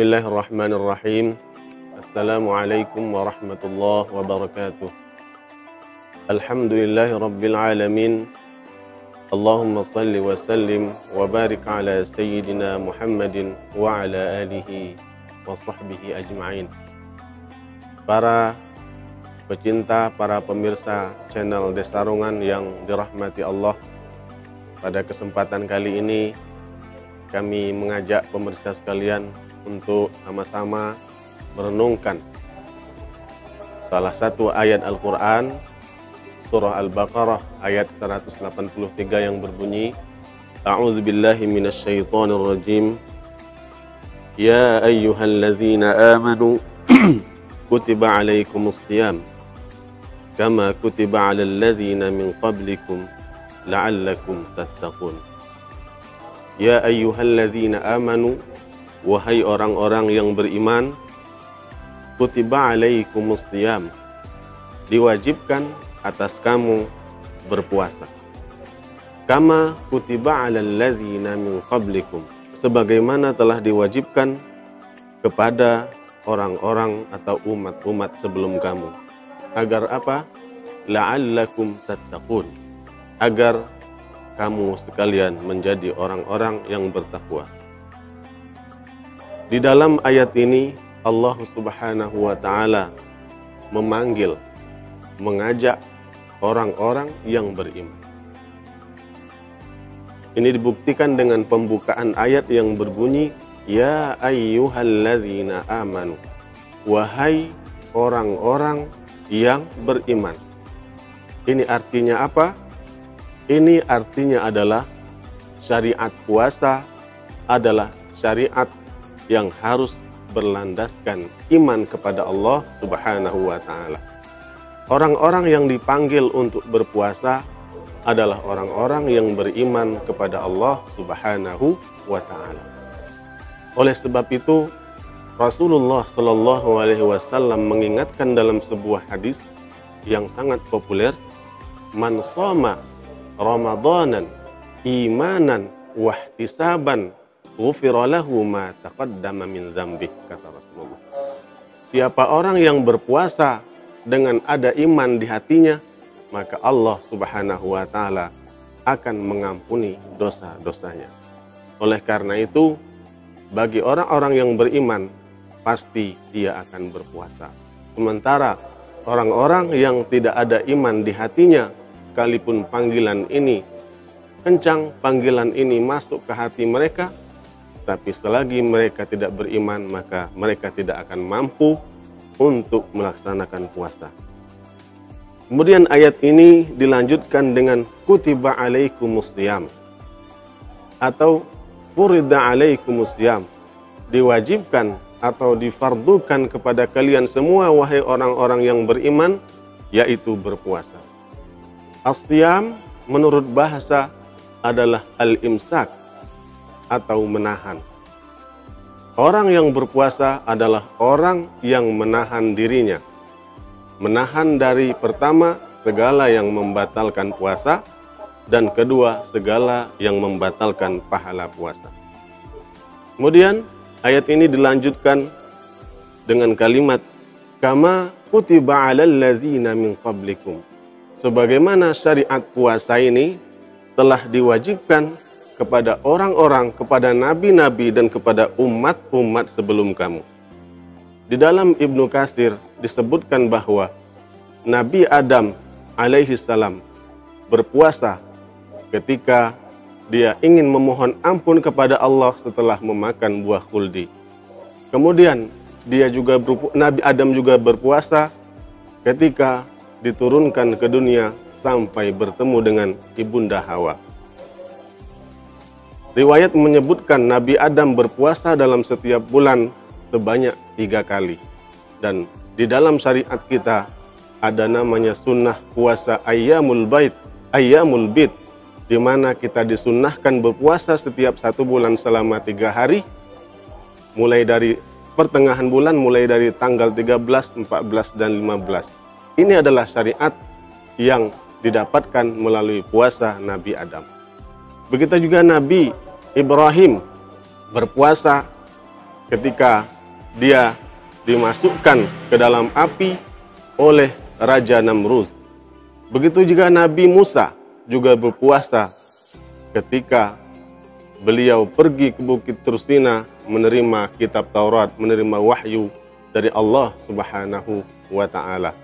Bismillahirrahmanirrahim. Assalamualaikum warahmatullahi wabarakatuh. Alhamdulillahi rabbil alamin. Allahumma salli wa sallim wa barik ala sayyidina Muhammadin wa ala alihi wa sahbihi ajma'in. Para pecinta, para pemirsa channel Desarungan yang dirahmati Allah, pada kesempatan kali ini kami mengajak pemirsa sekalian untuk sama-sama merenungkan salah satu ayat Al-Quran, surah Al-Baqarah ayat 183 yang berbunyi, A'udzubillahi minasyaitonir rajim. Ya ayyuhalladzina amanu kutiba alaikumus shiyam kama kutiba alal ladzina min qablikum la'allakum tattaqun. Ya ayyuhalladzina amanu, wahai orang-orang yang beriman, kutiba alaikumus shiyam, diwajibkan atas kamu berpuasa. Kama kutiba alal ladzina min qablikum, sebagaimana telah diwajibkan kepada orang-orang atau umat-umat sebelum kamu. Agar apa? La'allakum tattaqun, agar kamu sekalian menjadi orang-orang yang bertakwa. Di dalam ayat ini Allah Subhanahu wa ta'ala memanggil, mengajak orang-orang yang beriman. Ini dibuktikan dengan pembukaan ayat yang berbunyi, Ya ayyuhalladzina amanu, wahai orang-orang yang beriman. Ini artinya apa? Ini artinya adalah syariat puasa adalah syariat yang harus berlandaskan iman kepada Allah Subhanahu wa ta'ala. Orang-orang yang dipanggil untuk berpuasa adalah orang-orang yang beriman kepada Allah Subhanahu wa ta'ala. Oleh sebab itu, Rasulullah Shallallahu alaihi wasallam mengingatkan dalam sebuah hadis yang sangat populer, Man shoma Ramadanan imanan wahtisaban ghufira lahu ma taqaddama min dzambih, kata Rasulullah. Siapa orang yang berpuasa dengan ada iman di hatinya, maka Allah Subhanahu wa ta'ala akan mengampuni dosa-dosanya. Oleh karena itu, bagi orang-orang yang beriman, pasti dia akan berpuasa. Sementara orang-orang yang tidak ada iman di hatinya, sekalipun panggilan ini kencang, panggilan ini masuk ke hati mereka, tapi selagi mereka tidak beriman, maka mereka tidak akan mampu untuk melaksanakan puasa. Kemudian ayat ini dilanjutkan dengan kutiba alaikumus shiyam atau furida alaikumus shiyam, diwajibkan atau difardukan kepada kalian semua wahai orang-orang yang beriman, yaitu berpuasa. As-shiyam menurut bahasa adalah al-imsak atau menahan. Orang yang berpuasa adalah orang yang menahan dirinya. Menahan dari pertama, segala yang membatalkan puasa, dan kedua, segala yang membatalkan pahala puasa. Kemudian ayat ini dilanjutkan dengan kalimat kama kutiba alal ladzina min qablikum. Sebagaimana syariat puasa ini telah diwajibkan kepada orang-orang, kepada nabi-nabi, dan kepada umat-umat sebelum kamu. Di dalam Ibnu Katsir disebutkan bahwa Nabi Adam alaihi salam berpuasa ketika dia ingin memohon ampun kepada Allah setelah memakan buah khuldi. Kemudian Nabi Adam juga berpuasa ketika diturunkan ke dunia sampai bertemu dengan ibunda Hawa. Riwayat menyebutkan Nabi Adam berpuasa dalam setiap bulan sebanyak 3 kali. Dan di dalam syariat kita ada namanya sunnah puasa ayyamul bid, di mana kita disunnahkan berpuasa setiap 1 bulan selama 3 hari, mulai dari pertengahan bulan, mulai dari tanggal 13, 14, dan 15. Ini adalah syariat yang didapatkan melalui puasa Nabi Adam. Begitu juga Nabi Ibrahim berpuasa ketika dia dimasukkan ke dalam api oleh Raja Namrud. Begitu juga Nabi Musa juga berpuasa ketika beliau pergi ke Bukit Tursina menerima kitab Taurat, menerima wahyu dari Allah Subhanahu wa Ta'ala.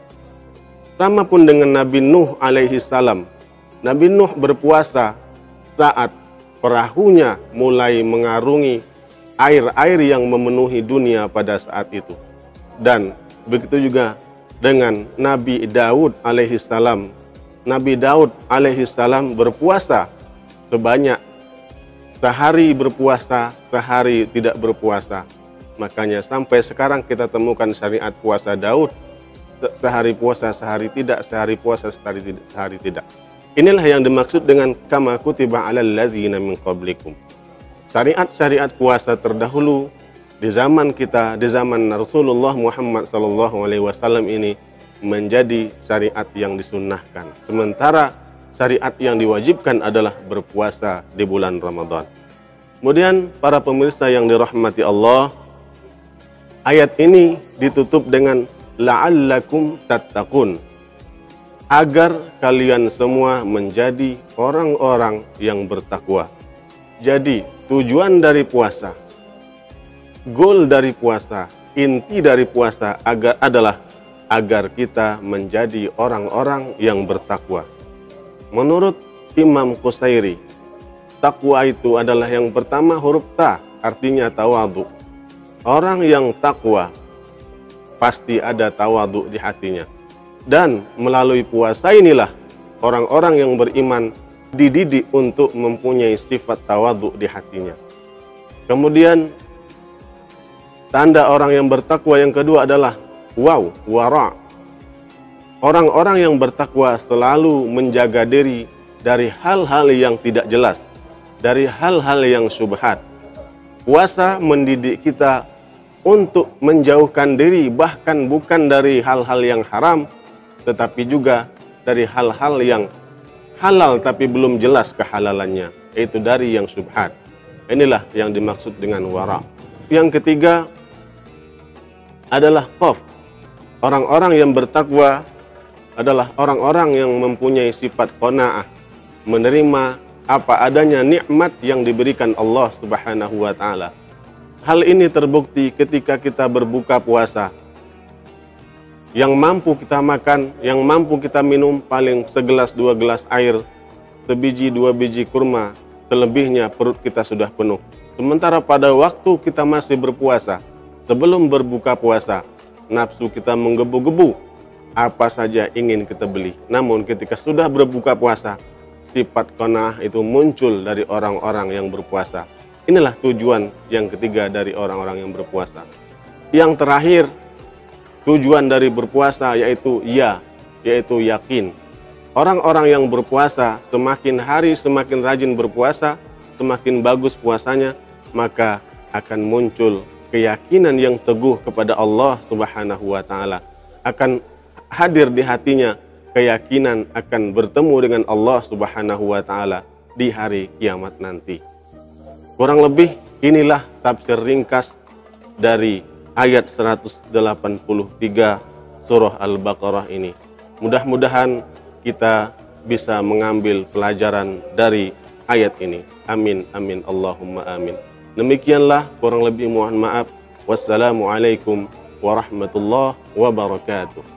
Sama pun dengan Nabi Nuh alaihi salam. Nabi Nuh berpuasa saat perahunya mulai mengarungi air-air yang memenuhi dunia pada saat itu. Dan begitu juga dengan Nabi Daud alaihi salam. Nabi Daud alaihi salam berpuasa sebanyak sehari berpuasa, sehari tidak berpuasa. Makanya sampai sekarang kita temukan syariat puasa Daud, sehari puasa, sehari tidak, sehari puasa, sehari tidak. Inilah yang dimaksud dengan kama kutiba 'alal ladzina min qablikum. Syariat-syariat puasa terdahulu di zaman kita, di zaman Rasulullah Muhammad SAW ini menjadi syariat yang disunnahkan. Sementara syariat yang diwajibkan adalah berpuasa di bulan Ramadan. Kemudian para pemirsa yang dirahmati Allah, ayat ini ditutup dengan la'allakum tattaqun, agar kalian semua menjadi orang-orang yang bertakwa. Jadi tujuan dari puasa, goal dari puasa, inti dari puasa adalah agar kita menjadi orang-orang yang bertakwa. Menurut Imam Qusairi, takwa itu adalah yang pertama huruf ta, artinya tawadu. Orang yang takwa pasti ada tawadu di hatinya. Dan melalui puasa inilah orang-orang yang beriman dididik untuk mempunyai sifat tawadu di hatinya. Kemudian tanda orang yang bertakwa yang kedua adalah wara. Orang-orang yang bertakwa selalu menjaga diri dari hal-hal yang tidak jelas, dari hal-hal yang syubhat. Puasa mendidik kita untuk menjauhkan diri, bahkan bukan dari hal-hal yang haram, tetapi juga dari hal-hal yang halal tapi belum jelas kehalalannya, yaitu dari yang syubhat. Inilah yang dimaksud dengan wara. Yang ketiga adalah khaf. Orang-orang yang bertakwa adalah orang-orang yang mempunyai sifat qanaah, menerima apa adanya nikmat yang diberikan Allah Subhanahu wa Ta'ala. Hal ini terbukti ketika kita berbuka puasa. Yang mampu kita makan, yang mampu kita minum paling segelas 2 gelas air, sebiji 2 biji kurma, selebihnya perut kita sudah penuh. Sementara pada waktu kita masih berpuasa, sebelum berbuka puasa, nafsu kita menggebu-gebu, apa saja ingin kita beli. Namun ketika sudah berbuka puasa, sifat qanaah itu muncul dari orang-orang yang berpuasa. Inilah tujuan yang ketiga dari orang-orang yang berpuasa. Yang terakhir, tujuan dari berpuasa yaitu yakin. Orang-orang yang berpuasa semakin hari semakin rajin berpuasa, semakin bagus puasanya, maka akan muncul keyakinan yang teguh kepada Allah Subhanahu wa Ta'ala. Akan hadir di hatinya keyakinan akan bertemu dengan Allah Subhanahu wa Ta'ala di hari kiamat nanti. Kurang lebih inilah tafsir ringkas dari ayat 183 surah Al-Baqarah ini. Mudah-mudahan kita bisa mengambil pelajaran dari ayat ini. Amin, amin, Allahumma amin. Demikianlah, kurang lebih mohon maaf. Wassalamualaikum warahmatullahi wabarakatuh.